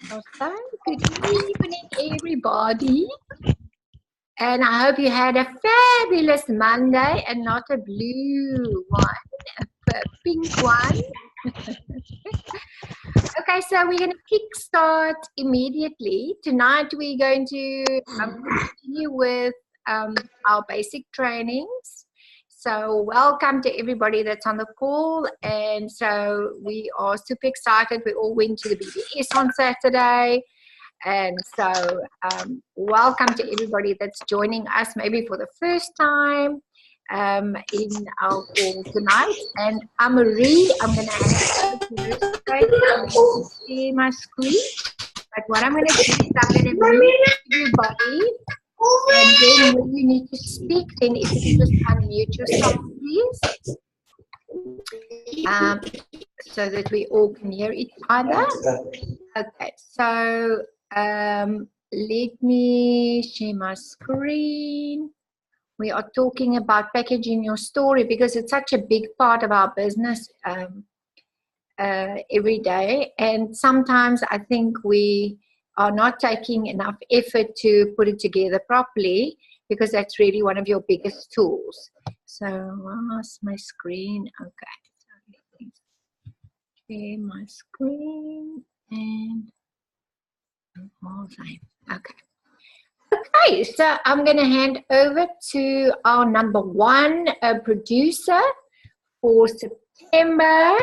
Awesome. Good evening, everybody. And I hope you had a fabulous Monday and not a blue one, a pink one. Okay, so we're going to kickstart immediately. Tonight we're going to continue with our basic trainings. So welcome to everybody that's on the call. And so we are super excited. We all went to the BBS on Saturday. And so welcome to everybody that's joining us maybe for the first time in our call tonight. And Marie, I'm going to hand over to you straight. I'm going to share my screen. But what I'm going to do is I'm going to mute everybody. And then when you need to speak, then if you just unmute yourself, please. So that we all can hear each other. Okay, so let me share my screen. We are talking about packaging your story because it's such a big part of our business every day. And sometimes I think we are not taking enough effort to put it together properly because that's really one of your biggest tools. So where's my screen? Okay, so let me share my screen and okay. Okay, so I'm going to hand over to our number one producer for September.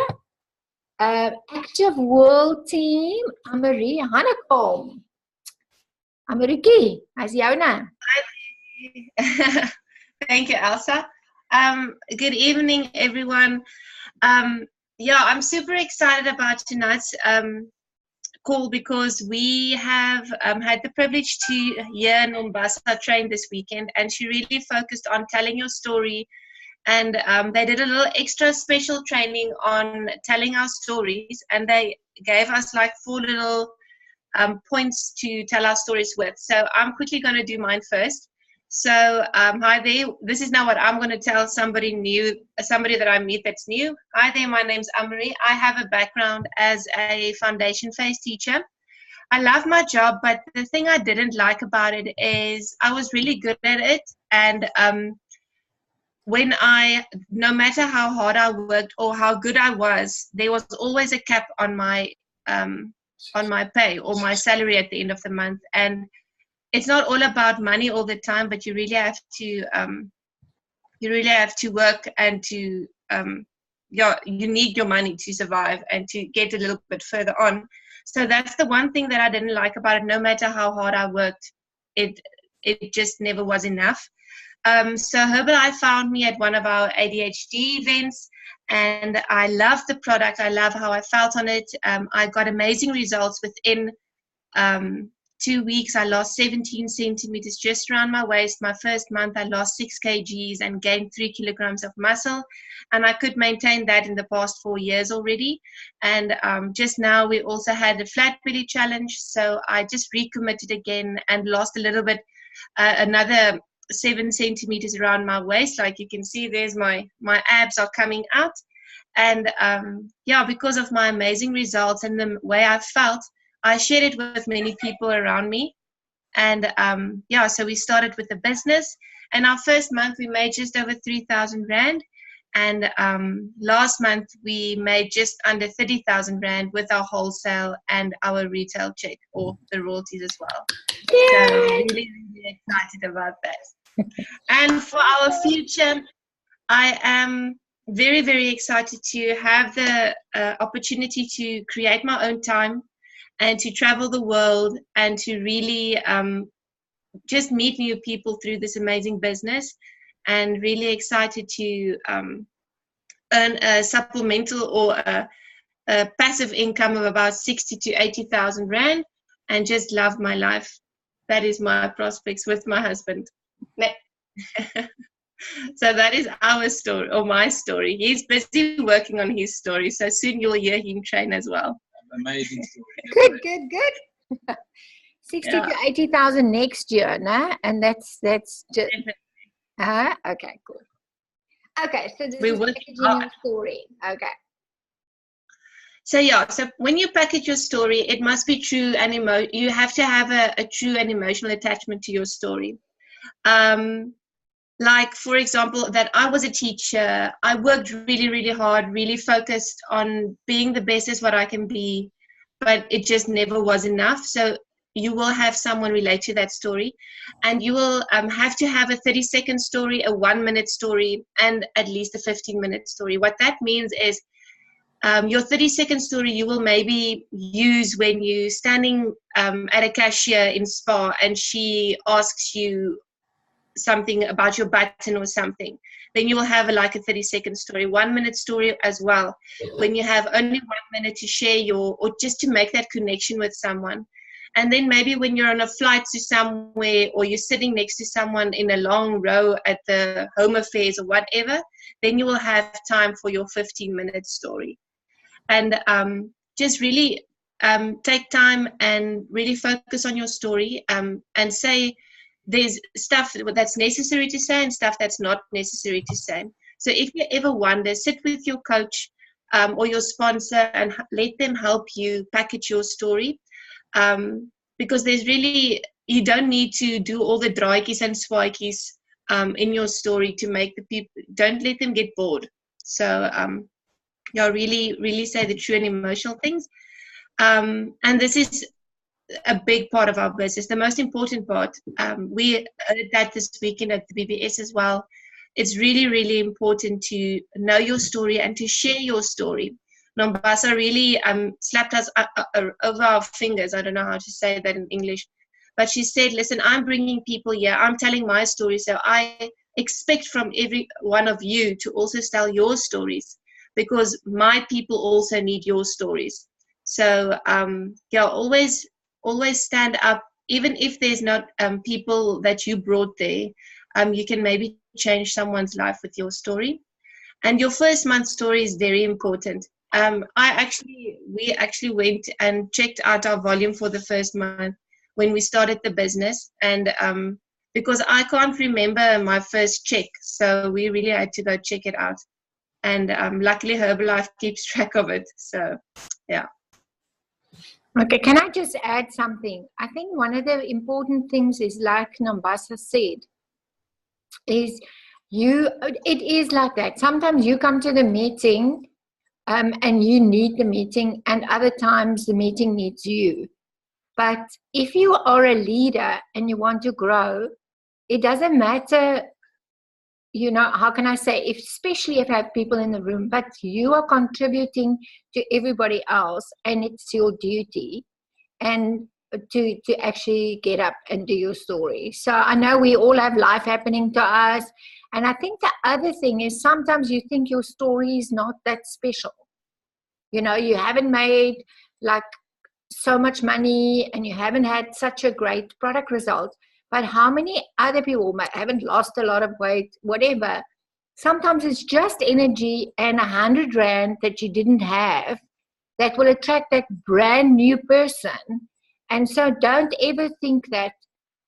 Active World Team, Marie Hanekom. Mariekie, how's jou nou? Thank you, Elsa. Good evening, everyone. Yeah, I'm super excited about tonight's call because we have had the privilege to hear Nombasa train this weekend, and she really focused on telling your story. And they did a little extra special training on telling our stories, and they gave us like 4 little points to tell our stories with. So I'm quickly going to do mine first. So hi there, this is now what I'm going to tell somebody new, somebody that I meet that's new. Hi there, my name's Marie. I have a background as a foundation phase teacher. I love my job, but the thing I didn't like about it is I was really good at it, and no matter how hard I worked or how good I was, there was always a cap on my pay or my salary at the end of the month. And it's not all about money all the time, but you really have to work and to you need your money to survive and to get a little bit further on. So that's the one thing that I didn't like about it. No matter how hard I worked, it just never was enough. So Herbalife found me at one of our ADHD events, and I loved the product. I love how I felt on it. I got amazing results within 2 weeks. I lost 17 centimeters just around my waist. My first month, I lost 6 kgs and gained 3 kilograms of muscle. And I could maintain that in the past 4 years already. And just now, we also had a flat belly challenge. So I just recommitted again and lost a little bit, another 7 centimeters around my waist. Like you can see, there's my abs are coming out. And yeah, because of my amazing results and the way I felt, I shared it with many people around me. And yeah, so we started with the business, and our first month we made just over 3,000 Rand. And last month we made just under 30,000 Rand with our wholesale and our retail check, or the royalties as well. Yay! So really, really excited about that. And for our future, I am very, very excited to have the opportunity to create my own time and to travel the world and to really just meet new people through this amazing business, and really excited to earn a supplemental or a passive income of about 60 to 80,000 Rand and just love my life. That is my prospects with my husband. So that is our story, or my story. He's busy working on his story, so soon you'll hear him train as well. Amazing story. Good. 60 to 80,000 next year, no? And that's just okay, cool. Okay, so this is packaging your story. Okay. So yeah, so when you package your story, it must be true and you have to have a true and emotional attachment to your story. Like, for example, that I was a teacher, I worked really, really hard, really focused on being the best as what I can be, but it just never was enough. So you will have someone relate to that story, and you will have to have a 30-second story, a 1-minute story, and at least a 15-minute story. What that means is your 30-second story you will maybe use when you're standing at a cashier in Spa and she asks you something about your button or something. Then you will have like a 30-second story, 1-minute story as well, when you have only 1 minute to share or just to make that connection with someone. And then maybe when you're on a flight to somewhere or you're sitting next to someone in a long row at the home affairs or whatever, then you will have time for your 15-minute story. And just really take time and really focus on your story and say there's stuff that's necessary to say and stuff that's not necessary to say. So if you ever wonder, sit with your coach or your sponsor and let them help you package your story, because there's really, you don't need to do all the draaitjies and swaaitjies in your story to make the people, don't let them get bored. So yeah, really, really say the true and emotional things. And this is a big part of our business, the most important part. We heard that this weekend at the BBS as well. It's really, really important to know your story and to share your story. Nombasa really slapped us over our fingers. I don't know how to say that in English. But she said, listen, I'm bringing people here. I'm telling my story. So I expect from every one of you to also tell your stories, because my people also need your stories. So yeah, always stand up, even if there's not people that you brought there. You can maybe change someone's life with your story. And your first month story is very important. We actually went and checked out our volume for the first month when we started the business, and because I can't remember my first check, so we really had to go check it out. And luckily Herbalife keeps track of it. So yeah. Okay, can I just add something? I think one of the important things is, like Nombasa said, is it is like that. Sometimes you come to the meeting and you need the meeting, and other times the meeting needs you. But if you are a leader and you want to grow, it doesn't matter, you know, how can I say, especially if I have people in the room, but you are contributing to everybody else, and it's your duty and to actually get up and do your story. So I know we all have life happening to us. And I think the other thing is, sometimes you think your story is not that special. You know, you haven't made like so much money and you haven't had such a great product result. But how many other people haven't lost a lot of weight, whatever? Sometimes it's just energy and 100 Rand that you didn't have that will attract that brand new person. And so don't ever think that.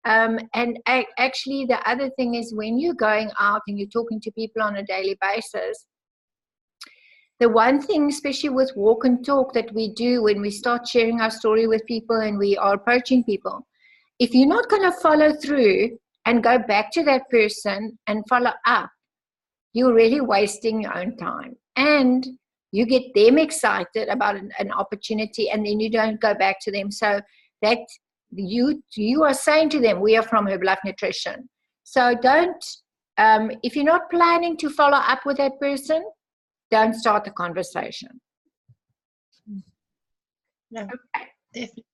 And actually, the other thing is, when you're going out and you're talking to people on a daily basis, the one thing, especially with walk and talk, that we do when we start sharing our story with people and we are approaching people, if you're not going to follow through and go back to that person and follow up, you're really wasting your own time. And you get them excited about an opportunity, and then you don't go back to them. So that you are saying to them, we are from Herbalife Nutrition. So don't, if you're not planning to follow up with that person, don't start the conversation. No, okay. Definitely.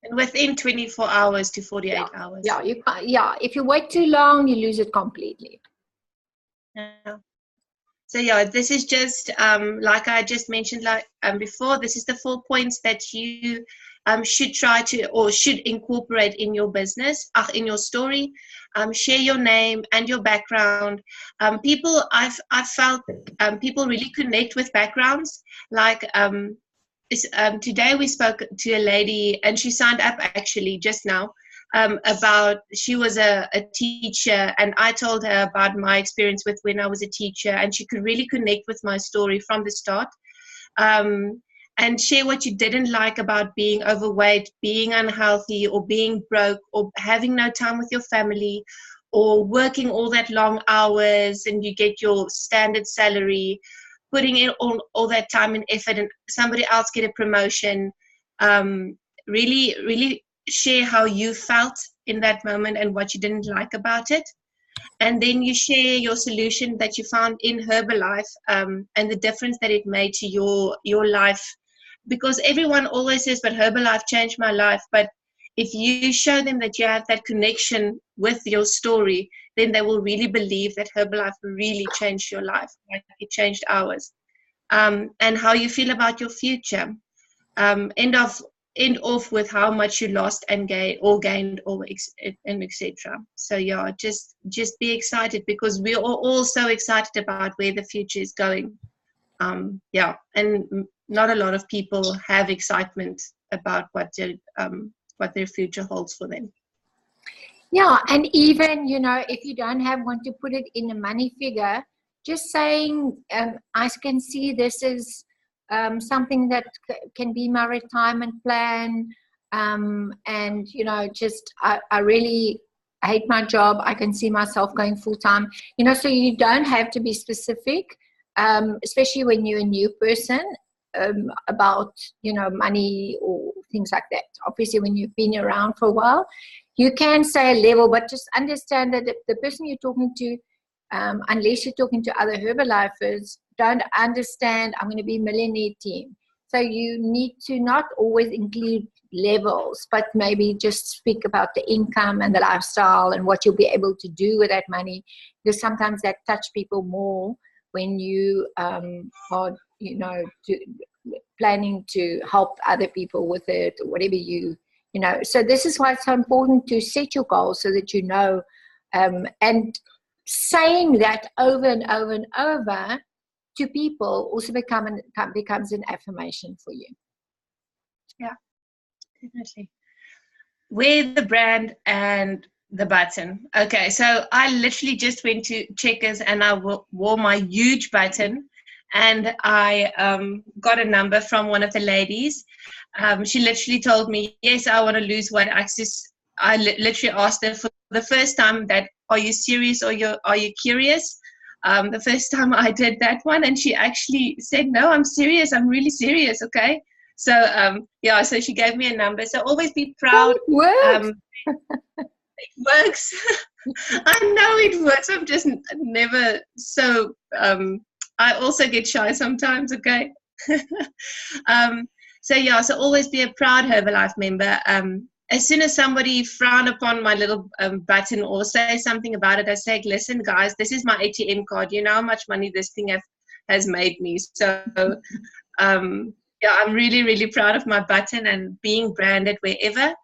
And within 24 hours to 48 hours. Yeah, if you wait too long, you lose it completely. Yeah. So yeah, this is just like I just mentioned before, this is the 4 points that you should try to, or should incorporate in your business, in your story. Share your name and your background. I've felt people really connect with backgrounds. Like today we spoke to a lady, and she signed up actually just now. About, she was a teacher, and I told her about my experience with when I was a teacher, and she could really connect with my story from the start. and share what you didn't like about being overweight, being unhealthy, or being broke, or having no time with your family, or working all that long hours and you get your standard salary, putting in all that time and effort, and somebody else get a promotion. Really, really share how you felt in that moment and what you didn't like about it. And then you share your solution that you found in Herbalife, and the difference that it made to your life. Because everyone always says, but Herbalife changed my life. But if you show them that you have that connection with your story, then they will really believe that Herbalife really changed your life, like it changed ours. And how you feel about your future. End off with how much you lost and gained, and etc. So yeah, just be excited, because we are all so excited about where the future is going. Yeah, and not a lot of people have excitement about what their future holds for them. Yeah, and even, if you don't want to put it in a money figure, just saying, I can see this is something that can be my retirement plan, and just I really hate my job. I can see myself going full time. So you don't have to be specific, especially when you're a new person, about money or things like that. Obviously, when you've been around for a while, you can say a level, but just understand that the person you're talking to, unless you're talking to other Herbalifers, don't understand I'm going to be millionaire team. So you need to not always include levels, but maybe just speak about the income and the lifestyle and what you'll be able to do with that money, because sometimes that touch people more when you are planning to help other people with it, or whatever so this is why it's so important to set your goals, so that and saying that over and over and over to people also becomes an affirmation for you. Yeah, definitely. Wear the brand and the button. Okay, so I literally just went to Checkers and I wore my huge button, and I got a number from one of the ladies. She literally told me, yes, I want to lose weight. I literally asked her for the first time that, are you serious or are you curious? The first time I did that one, and she actually said, no, I'm serious. I'm really serious. Okay. So, so she gave me a number. So always be proud. Oh, it works. It works. I know it works. I'm just never so, I also get shy sometimes. Okay. So always be a proud Herbalife member. As soon as somebody frown upon my little button or say something about it, I say, listen, guys, this is my ATM card. You know how much money this thing has made me. So, I'm really, really proud of my button and being branded wherever.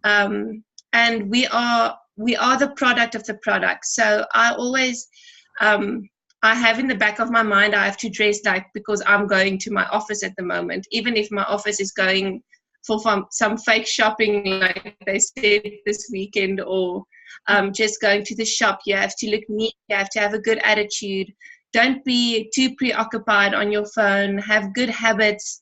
And we are the product of the product. So I always, I have in the back of my mind, I have to dress like, because I'm going to my office at the moment, even if my office is going for some fake shopping, like they said this weekend, or just going to the shop. You have to look neat. You have to have a good attitude. Don't be too preoccupied on your phone. Have good habits.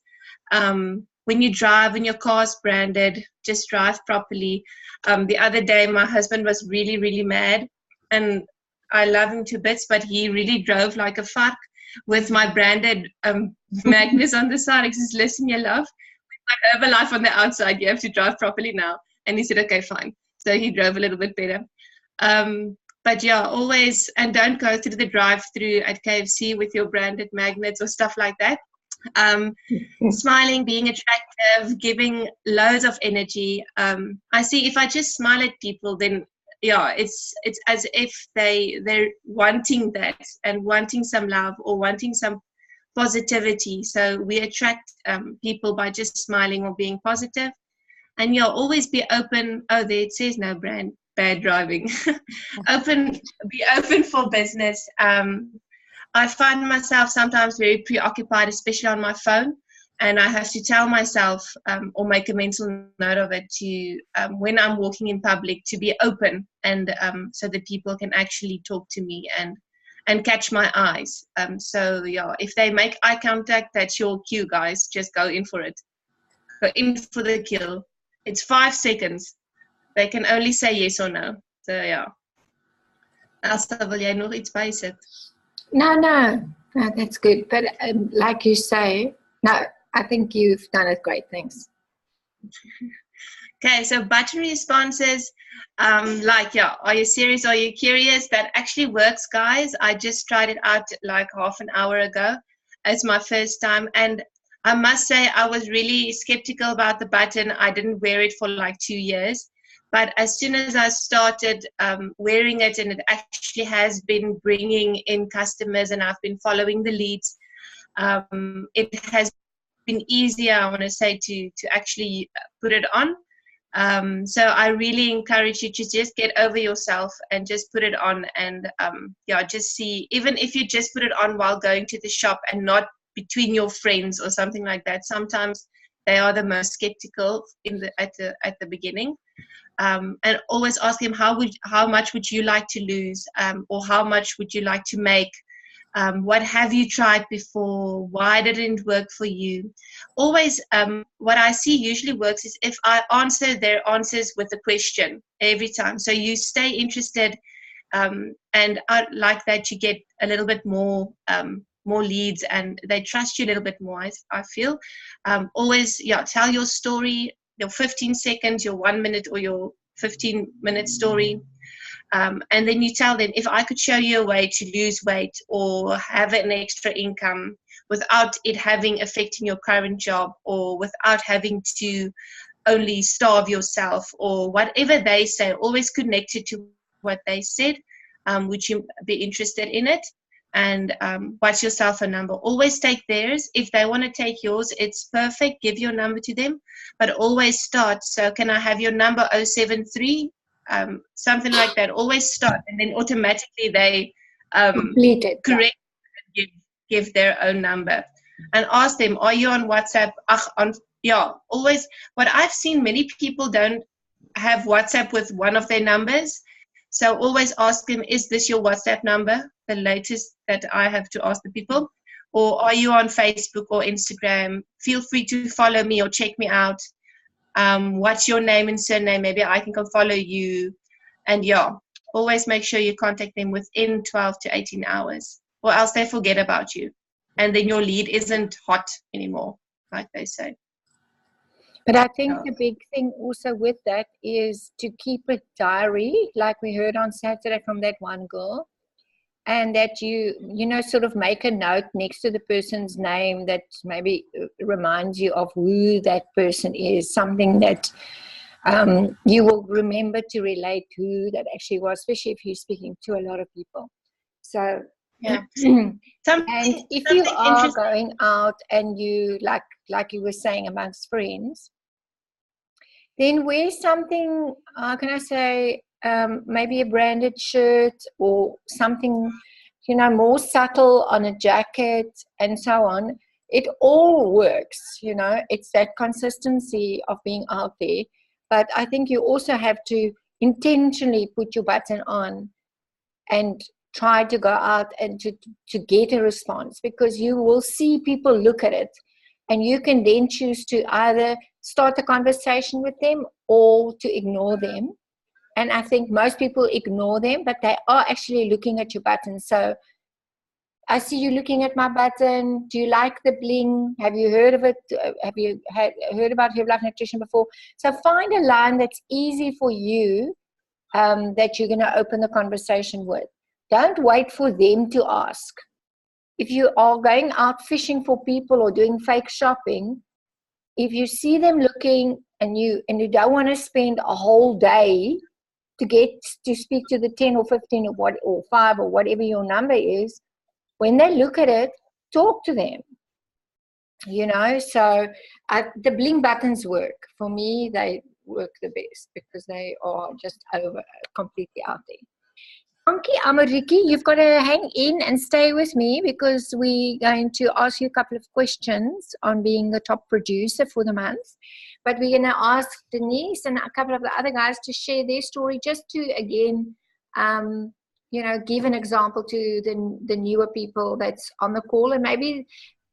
When you drive and your car's branded, just drive properly. The other day, my husband was really, really mad, and I love him to bits, but he really drove like a fuck with my branded magnets on the side. He says, listen, you love, we've got Herbalife on the outside. You have to drive properly now. And he said, okay, fine. So he drove a little bit better. But yeah, always, and don't go through the drive-through at KFC with your branded magnets or stuff like that. Smiling, being attractive, giving loads of energy. I see if I just smile at people, then it's as if they're wanting that and wanting some love or wanting some positivity. So we attract people by just smiling or being positive. And always be open. Oh, there it says no bad driving. Be open for business. I find myself sometimes very preoccupied, especially on my phone, and I have to tell myself or make a mental note of it to, when I'm walking in public, to be open, and so that people can actually talk to me and and catch my eyes. So yeah, if they make eye contact, that's your cue, guys. Just go in for it. Go in for the kill. It's 5 seconds. They can only say yes or no. So yeah. Elsa, wil jy nog iets bysit? No, that's good. But like you say, no, I think you've done it great. Thanks. Okay, so button responses, are you serious? Are you curious? That actually works, guys. I just tried it out like half an hour ago. It's my first time, and I must say I was really skeptical about the button. I didn't wear it for like 2 years, but as soon as I started wearing it, and it actually has been bringing in customers, and I've been following the leads, it has been easier, I want to say, to actually put it on. So I really encourage you to just get over yourself and just put it on, and just see, even if you just put it on while going to the shop and not between your friends or something like that. Sometimes they are the most skeptical at the beginning, and always ask them, how much would you like to lose, or how much would you like to make? What have you tried before? Why didn't it work for you? Always, what I see usually works is if I answer their answers with a question every time. So you stay interested, and I like that you get a little bit more leads, and they trust you a little bit more, I feel. Always, tell your story, your 15 seconds, your 1 minute, or your 15-minute story. And then you tell them, if I could show you a way to lose weight or have an extra income without it affecting your current job, or without having to only starve yourself, or whatever they say, always connect it to what they said. Would you be interested in it? And what's yourself a number? Always take theirs. If they want to take yours, it's perfect. Give your number to them, but always start. So can I have your number 073? Something like that. Always start, and then automatically they correct and give their own number. And ask them, are you on WhatsApp? Always. What I've seen, many people don't have WhatsApp with one of their numbers. So always ask them, is this your WhatsApp number? The latest that I have to ask the people. Or are you on Facebook or Instagram? Feel free to follow me or check me out. What's your name and surname? Maybe I can come follow you. And always make sure you contact them within 12 to 18 hours, or else they forget about you. And then your lead isn't hot anymore, like they say. But I think the big thing also with that is to keep a diary, like we heard on Saturday from that one girl, and that you sort of make a note next to the person's name that maybe reminds you of who that person is, something that you will remember to relate to that actually was, especially if you're speaking to a lot of people. So yeah. And if you are going out and you like you were saying, amongst friends, then wear something, can I say, maybe a branded shirt or something, more subtle on a jacket and so on. It all works, it's that consistency of being out there. But I think you also have to intentionally put your button on and try to go out and to get a response, because you will see people look at it, and you can then choose to either start a conversation with them or to ignore them. And I think most people ignore them, but they are actually looking at your button. So I see you looking at my button. Do you like the bling? Have you heard of it? Have you heard about Herbalife Nutrition before? So find a line that's easy for you, that you're going to open the conversation with. Don't wait for them to ask. If you are going out fishing for people or doing fake shopping, if you see them looking and you don't want to spend a whole day to get to speak to the 10 or 15 or 5 or whatever your number is, when they look at it, talk to them. So the bling buttons work. For me, they work the best because they are just completely out there. Anki Amariki, you've got to hang in and stay with me, because we're going to ask you a couple of questions on being the top producer for the month. But we're going to ask Denise and a couple of the other guys to share their story, just to, again, give an example to the newer people that's on the call, and maybe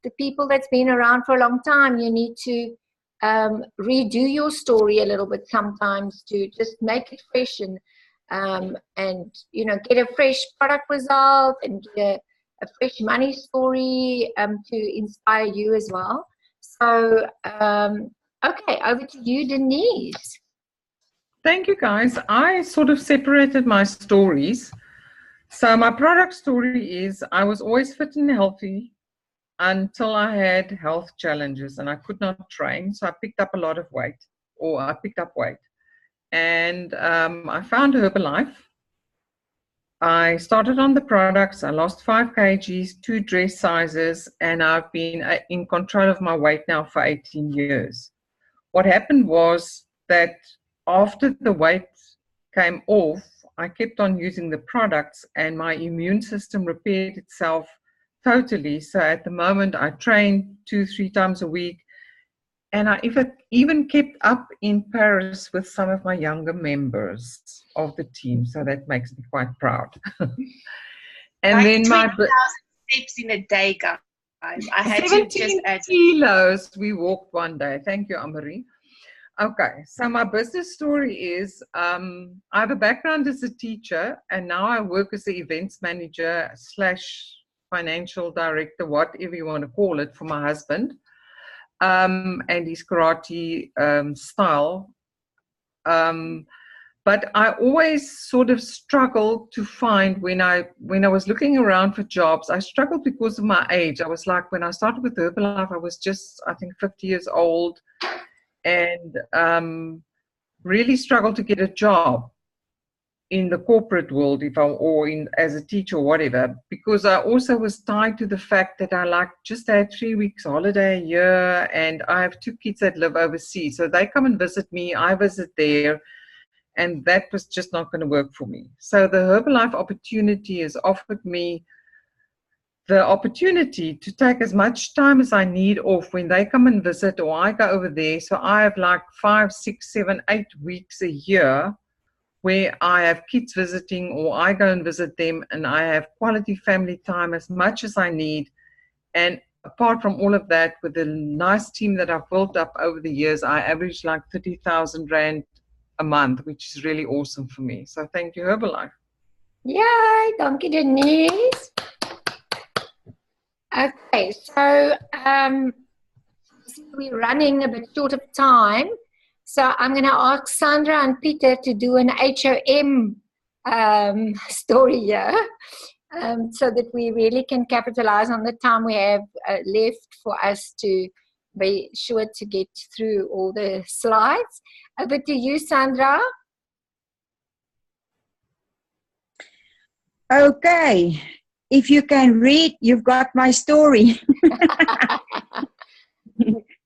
the people that's been around for a long time. You need to redo your story a little bit sometimes to just make it fresh and get a fresh product result and get a fresh money story to inspire you as well. So, okay, over to you, Denise. Thank you, guys. I sort of separated my stories. So my product story is I was always fit and healthy until I had health challenges and I could not train. So I picked up a lot of weight, And I found Herbalife. I started on the products. I lost 5 kgs, 2 dress sizes, and I've been in control of my weight now for 18 years. What happened was that after the weight came off, I kept on using the products and my immune system repaired itself totally. So at the moment, I train 2-3 times a week. And I even kept up in Paris with some of my younger members of the team. So that makes me quite proud. And like then 20,000 steps in a day, guys. I had 17 to just add kilos we walked one day. Thank you, Amarie. Okay, so my business story is I have a background as a teacher, and now I work as the events manager / financial director, whatever you want to call it, for my husband and his karate style. But I always sort of struggled to find when I was looking around for jobs, I struggled because of my age. I was like, when I started with Herbalife, I was just, I think, 50 years old. And really struggled to get a job in the corporate world as a teacher or whatever, because I also was tied to the fact that I just had 3 weeks holiday a year, and I have 2 kids that live overseas, so they come and visit me, I visit there, and that was just not going to work for me. So the Herbalife opportunity has offered me the opportunity to take as much time as I need off when they come and visit or I go over there. So I have 5, 6, 7, 8 weeks a year where I have kids visiting or I go and visit them, and I have quality family time as much as I need. And apart from all of that, with the nice team that I've built up over the years, I average 30,000 Rand a month, which is really awesome for me. So thank you, Herbalife. Yay, thank you, Denise. Okay, so we're running a bit short of time, so I'm going to ask Sandra and Peter to do an HRM story here, so that we really can capitalize on the time we have left for us to be sure to get through all the slides. Over to you, Sandra. Okay. If you can read, you've got my story.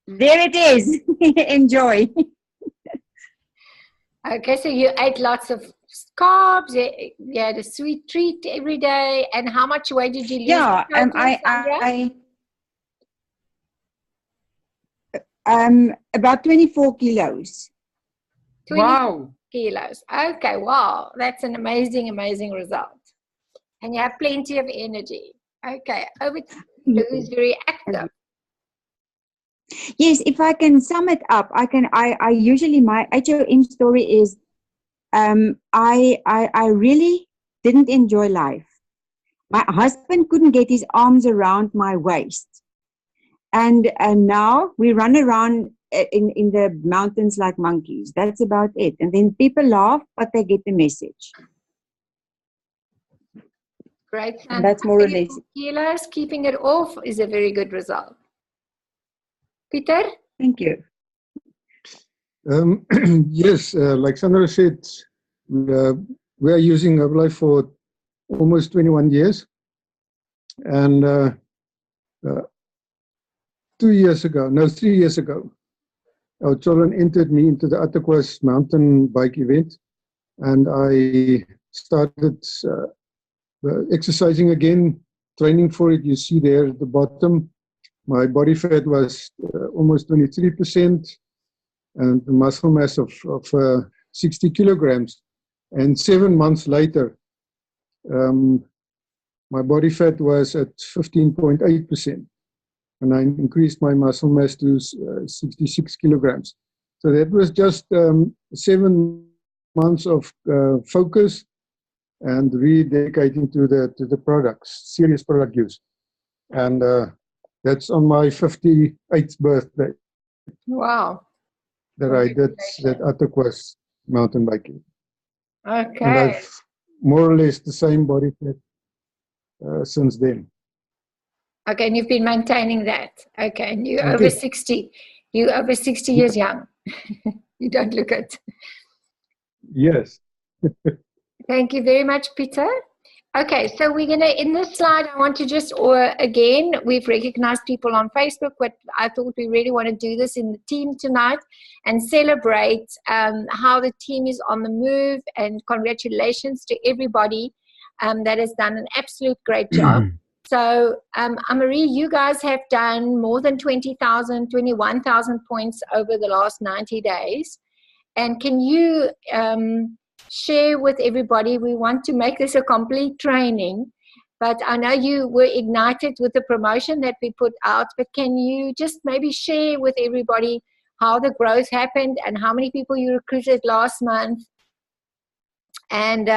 There it is. Enjoy. Okay, so you ate lots of carbs, you had a sweet treat every day, and how much weight did you lose? Yeah, about 24 kilos. 24 wow. kilos. Okay, wow, that's an amazing, amazing result. And you have plenty of energy. Okay, over to you, who's very active. Yes, if I can sum it up, I usually, my HRM story is, I really didn't enjoy life. My husband couldn't get his arms around my waist. And now we run around in the mountains like monkeys. That's about it. And then people laugh, but they get the message. Great. And that's more or less. Kilos, keeping it off is a very good result. Peter? Thank you. Yes, like Sandra said, we are using Herbalife for almost 21 years. And 3 years ago, our children entered me into the Attakwas mountain bike event. And I started exercising again, training for it. You see there at the bottom, my body fat was almost 23% and the muscle mass of 60 kilograms. And 7 months later, my body fat was at 15.8%, and I increased my muscle mass to 66 kilograms. So that was just 7 months of focus and really dedicating to the products, serious product use. And that's on my 58th birthday Wow. that I did that Attakwas mountain biking. And Okay. I've more or less the same body fat since then. Okay, and you've been maintaining that. Okay, and you're Okay. over 60. You're over 60 years young. You don't look it. Yes. Thank you very much, Peter. Okay, so we're going to, in this slide, I want to just, again, we've recognized people on Facebook, but I thought we really want to do this in the team tonight and celebrate how the team is on the move, and congratulations to everybody that has done an absolute great job. So, Amarie, you guys have done more than 20,000, 21,000 points over the last 90 days. And can you share with everybody? We want to make this a complete training, but I know you were ignited with the promotion that we put out, but can you just maybe share with everybody how the growth happened and how many people you recruited last month? And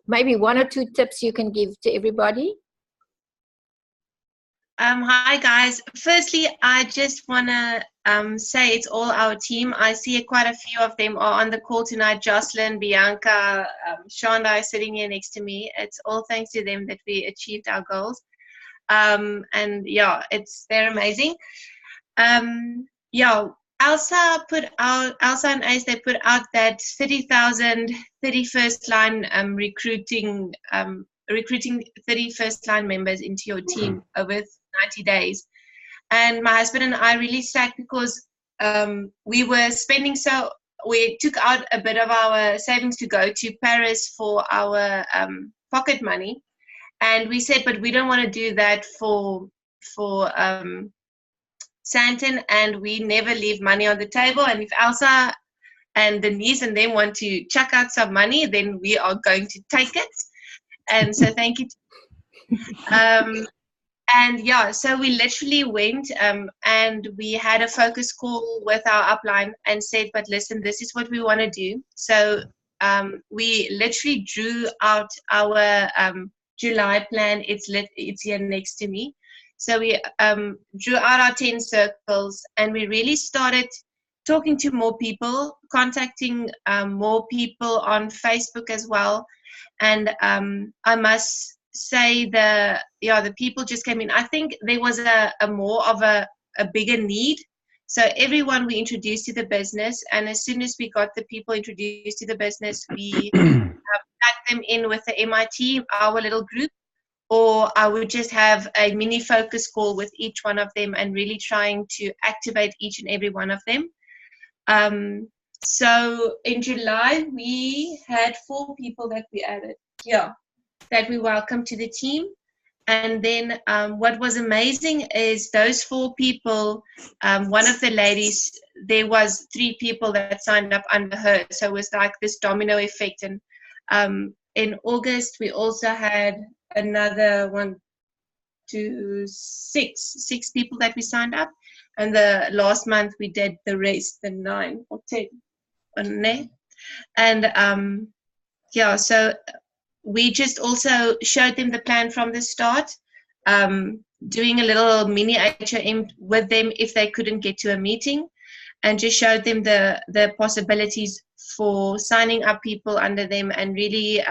maybe 1 or 2 tips you can give to everybody. Hi guys. Firstly, I just want to say it's all our team. I see quite a few of them are on the call tonight. Jocelyn, Bianca, Shonda is sitting here next to me. It's all thanks to them that we achieved our goals. And yeah, they're amazing. Yeah, Elsa and Ace, they put out that 30,000 31st line recruiting 31st line members into your team over 90 days. And my husband and I really sat because we were spending, so we took out a bit of our savings to go to Paris for our pocket money. And we said, but we don't want to do that for Santon, and we never leave money on the table. And if Elsa and Denise and them want to chuck out some money, then we are going to take it. And so thank you. And yeah, so we literally went and we had a focus call with our upline and said, but listen, this is what we want to do. So we literally drew out our July plan. It's here next to me. So we drew out our 10 circles, and we really started talking to more people, contacting more people on Facebook as well. And I must say the people just came in. I think there was a more of a bigger need. So everyone we introduced to the business, and as soon as we got the people introduced to the business, we packed them in with the MIT, our little group, or I would just have a mini focus call with each one of them and really trying to activate each and every one of them. So in July, we had 4 people that we added, that we welcomed to the team. And then what was amazing is those 4 people, one of the ladies, there was 3 people that signed up under her. So it was like this domino effect. And in August, we also had another 6 people that we signed up. And the last month we did the rest, the 9 or 10. And so we just also showed them the plan from the start, doing a little mini HRM with them if they couldn't get to a meeting, and just showed them the possibilities for signing up people under them and really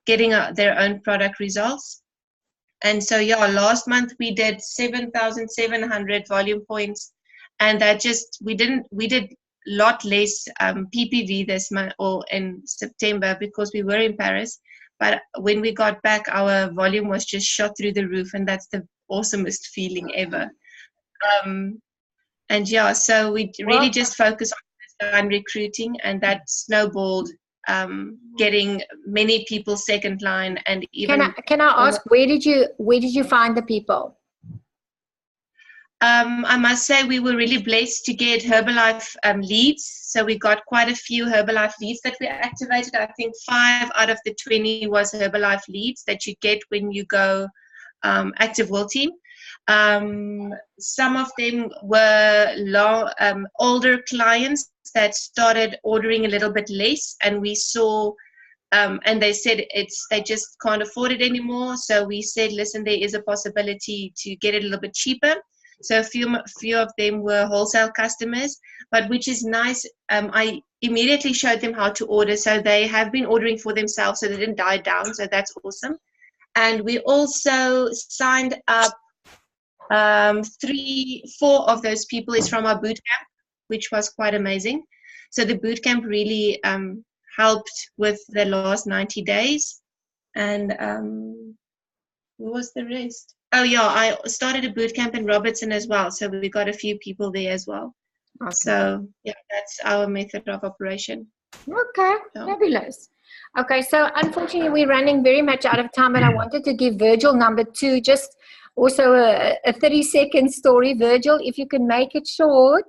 getting their own product results. And so last month we did 7,700 volume points, and that just we did lot less PPV this month or in September because we were in Paris. But when we got back, our volume was just shot through the roof, and that's the awesomest feeling ever. So we really just focused on recruiting, and that snowballed, getting many people second line, and even. Can I ask, where did you find the people? I must say we were really blessed to get Herbalife leads. So we got quite a few Herbalife leads that we activated. I think 5 out of the 20 was Herbalife leads that you get when you go Active World Team. Some of them were older clients that started ordering a little bit less, and we saw and they said they just can't afford it anymore. So we said, listen, there is a possibility to get it a little bit cheaper. So a few of them were wholesale customers, but which is nice. I immediately showed them how to order, so they have been ordering for themselves, so they didn't die down. So that's awesome. And we also signed up 4 of those people is from our boot camp, which was quite amazing. So the boot camp really helped with the last 90 days. And what was the rest? Oh yeah, I started a boot camp in Robertson as well. So we got a few people there as well. Okay. So yeah, that's our method of operation. Okay, fabulous. Okay, so unfortunately we're running very much out of time, but I wanted to give Virgil number 2 just also a 30-second story. Virgil, if you can make it short.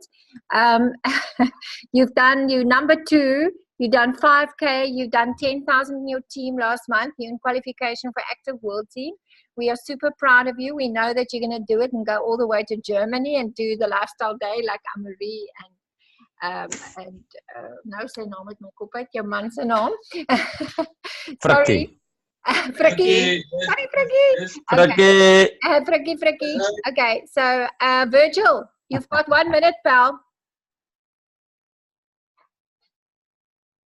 You've done your number 2, you've done 5K, you've done 10,000 in your team last month, you're in qualification for Active World Team. We are super proud of you. We know that you're going to do it and go all the way to Germany and do the lifestyle day like Amarie nou sy naam het my kop uit, jou man se naam. Sorry. Frikkie. Sorry, Frikkie. Okay. Frikkie. Okay, so Virgil, you've got 1 minute, pal.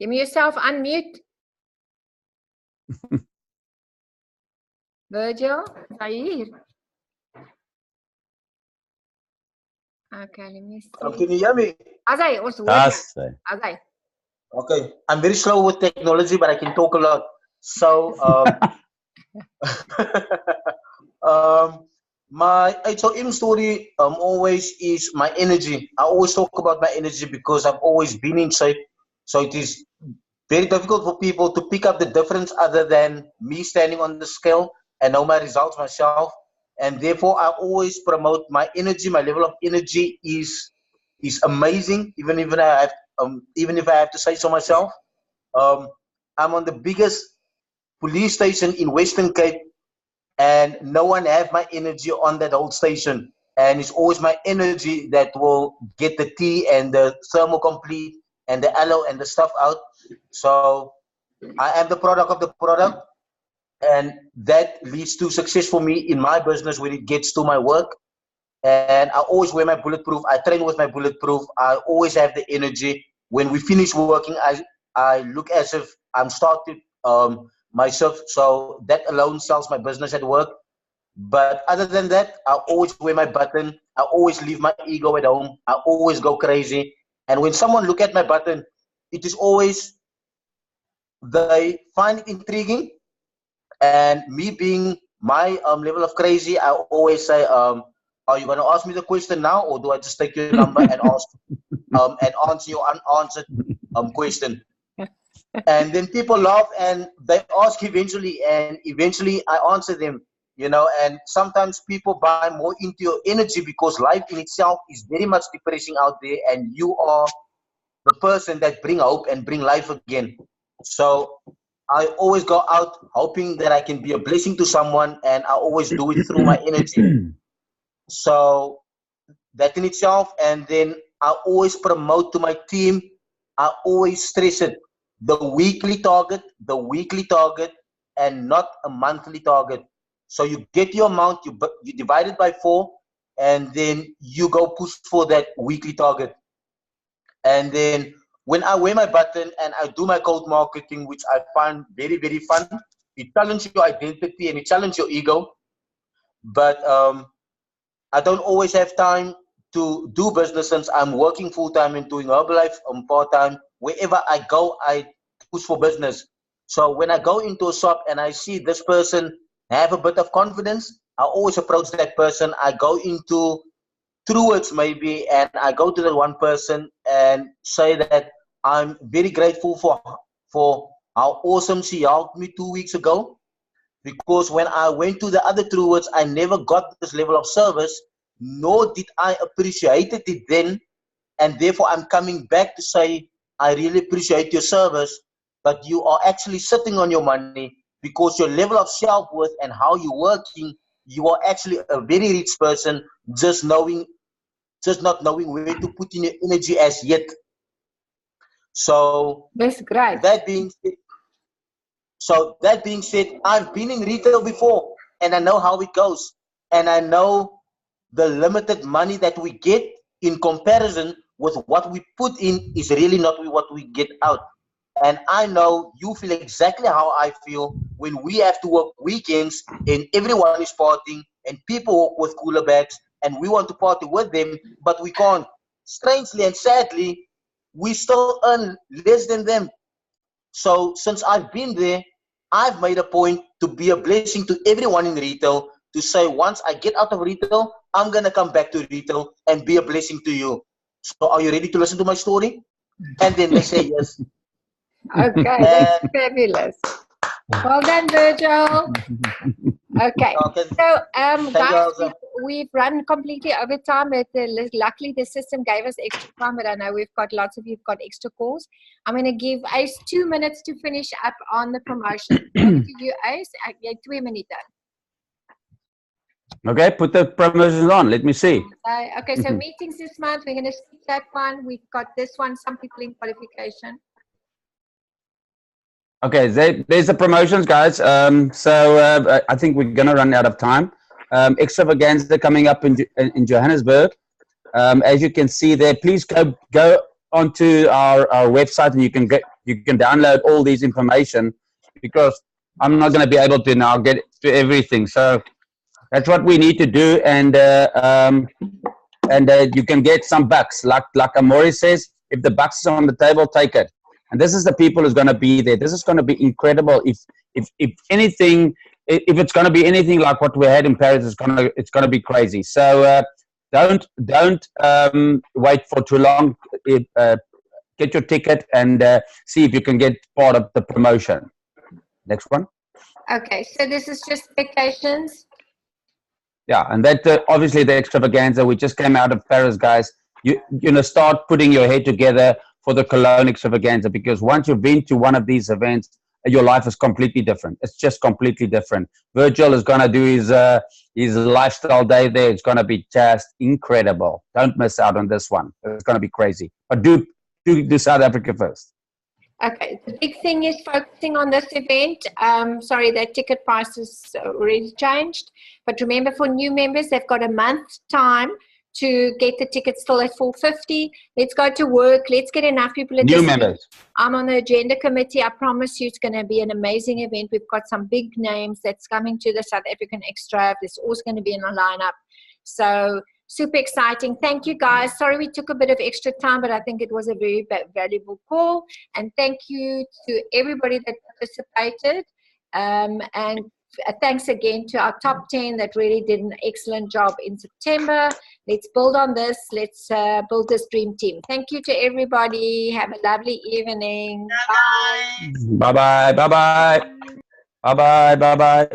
Give me yourself unmute. Virgil, are you here? Okay, let me see. Can you hear me? Azai, also. Azai. Okay, I'm very slow with technology, but I can talk a lot. So, my HRM story always is my energy. I always talk about my energy because I've always been in shape. So it is very difficult for people to pick up the difference other than me standing on the scale and know my results myself. And therefore, I always promote my energy. My level of energy is amazing, even if I have to say so myself. I'm on the biggest police station in Western Cape, and no one have my energy on that whole station. And it's always my energy that will get the tea and the thermocomplete and the aloe and the stuff out. So I am the product of the product. And that leads to success for me in my business when it gets to my work. And I always wear my bulletproof. I train with my bulletproof. I always have the energy. When we finish working, I look as if I'm started myself. So that alone sells my business at work. But other than that, I always wear my button. I always leave my ego at home. I always go crazy. And when someone look at my button, it is always, they find it intriguing. And me being my level of crazy, I always say, are you going to ask me the question now, or do I just take your number and ask and answer your unanswered question? And then people laugh and they ask eventually, and eventually I answer them, you know. And sometimes people buy more into your energy because life in itself is very much depressing out there, and you are the person that bring hope and bring life again. So I always go out hoping that I can be a blessing to someone, and I always do it through my energy. So that in itself, and then I always promote to my team, I always stress it, the weekly target, and not a monthly target. So you get your amount, you divide it by 4, and then you go push for that weekly target. And then when I wear my button and I do my cold marketing, which I find very, very fun, it challenges your identity and it challenges your ego. But I don't always have time to do business since I'm working full-time and doing Herbalife part-time. Wherever I go, I push for business. So when I go into a shop and I see this person have a bit of confidence, I always approach that person. I go into Truwords maybe, and I go to that one person and say that I'm very grateful for how awesome she helped me 2 weeks ago. Because when I went to the other Truwords, I never got this level of service nor did I appreciate it then. And therefore, I'm coming back to say, I really appreciate your service, but you are actually sitting on your money because your level of self-worth and how you're working, you are actually a very rich person, just not knowing where to put in your energy as yet. So That's great. that being said, I've been in retail before, and I know how it goes, and I know the limited money that we get in comparison with what we put in is really not what we get out. And I know you feel exactly how I feel when we have to work weekends and everyone is partying and people walk with cooler bags and we want to party with them, but we can't. Strangely and sadly, we still earn less than them. So since I've been there, I've made a point to be a blessing to everyone in retail, to say once I get out of retail, I'm going to come back to retail and be a blessing to you. So are you ready to listen to my story? And then they say yes. Okay, that's fabulous. Well done, Virgil. Okay, so guys, we've run completely over time. Luckily, the system gave us extra time, but I know we've got lots of you've got extra calls. I'm going to give Ace 2 minutes to finish up on the promotion. Over to you, Ace. 2 minutes. Okay, put the promotions on. Let me see. Okay, so meetings this month, we're going to skip that one. We've got this one, some people in qualification. Okay, there's the promotions, guys. I think we're going to run out of time. Extravaganza coming up in Johannesburg. As you can see there, please go onto our website and you can download all these information, because I'm not going to be able to now get to everything. So that's what we need to do, and you can get some bucks. Like Amori says, if the bucks is on the table, take it. And this is the people who's going to be there. This is going to be incredible. If anything, if it's going to be anything like what we had in Paris, it's going to be crazy. So don't wait for too long. Get your ticket and see if you can get part of the promotion. Next one. Okay, so this is just vacations. Yeah, and that obviously the extravaganza. We just came out of Paris, guys. You know, start putting your head together for the Cologne extravaganza, because once you've been to one of these events, your life is completely different. It's just completely different. Virgil is going to do his lifestyle day there. It's going to be just incredible. Don't miss out on this one. It's going to be crazy. But do South Africa first. Okay, the big thing is focusing on this event. Sorry, that ticket price is already changed. But remember, for new members, they've got a month's time to get the tickets still at $450. Let's go to work. Let's get enough people. New members. I'm on the agenda committee. I promise you it's going to be an amazing event. We've got some big names that's coming to the South African Extra. There's also going to be in a lineup. So super exciting. Thank you, guys. Sorry we took a bit of extra time, but I think it was a very valuable call. And thank you to everybody that participated. And thanks again to our top 10 that really did an excellent job in September. Let's build on this. Let's build this dream team. Thank you to everybody. Have a lovely evening. Bye. Bye-bye. Bye-bye. Bye-bye. Bye-bye.